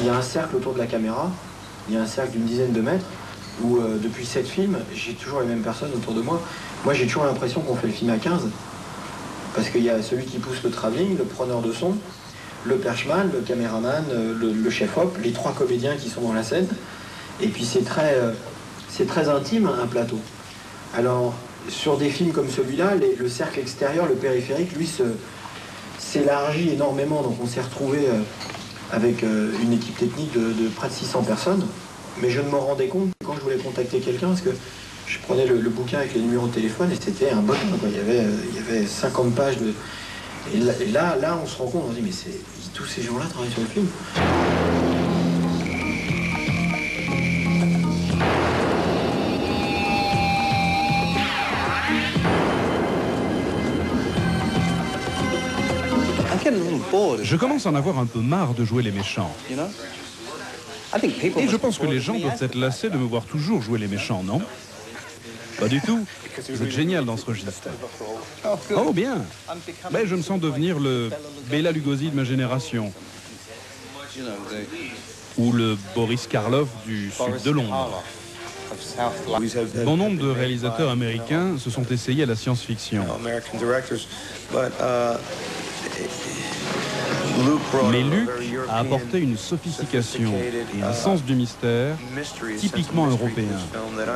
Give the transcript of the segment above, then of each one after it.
il y a un cercle autour de la caméra, il y a un cercle d'une dizaine de mètres, où depuis 7 films, j'ai toujours les mêmes personnes autour de moi. Moi, j'ai toujours l'impression qu'on fait le film à 15, parce qu'il y a celui qui pousse le travelling, le preneur de son, le perchman, le caméraman, le chef-op, les 3 comédiens qui sont dans la scène. Et puis c'est très intime, un plateau. Alors, sur des films comme celui-là, le cercle extérieur, le périphérique, lui, s'élargit énormément. Donc on s'est retrouvé avec une équipe technique de près de 600 personnes. Mais je ne m'en rendais compte quand je voulais contacter quelqu'un, parce que je prenais le bouquin avec les numéros de téléphone et c'était un bottin, quoi. Il y avait 50 pages de... Et là, on se rend compte, on se dit, mais tous ces gens-là travaillent sur le film. Je commence à en avoir un peu marre de jouer les méchants. Et je pense que les gens doivent être lassés de me voir toujours jouer les méchants, non? Pas du tout. Vous êtes génial dans ce registre. Oh, bien. Mais je me sens devenir le Bela Lugosi de ma génération. Ou le Boris Karloff du sud de Londres. Bon nombre de réalisateurs américains se sont essayés à la science-fiction. Mais Luc a apporté une sophistication et un sens du mystère typiquement européen,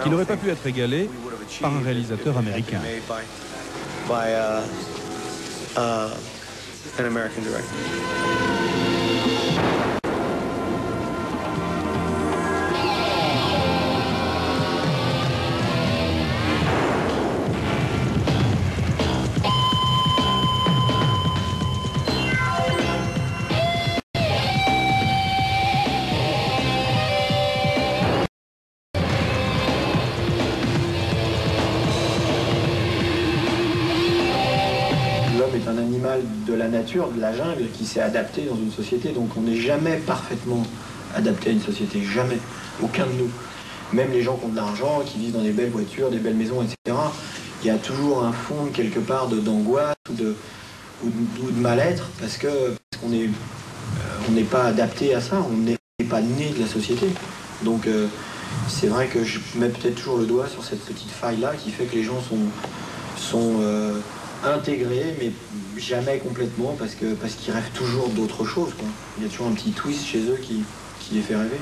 qui n'aurait pas pu être égalé par un réalisateur américain. De la nature, de la jungle, qui s'est adapté dans une société. Donc on n'est jamais parfaitement adapté à une société, jamais, aucun de nous. Même les gens qui ont de l'argent, qui vivent dans des belles voitures, des belles maisons, etc. Il y a toujours un fond quelque part d'angoisse ou de mal-être parce qu'on n'est pas adapté à ça, on n'est pas né de la société. Donc c'est vrai que je mets peut-être toujours le doigt sur cette petite faille-là qui fait que les gens sont intégrés, mais jamais complètement, parce qu'ils rêvent toujours d'autre chose, quoi. Il y a toujours un petit twist chez eux qui les fait rêver.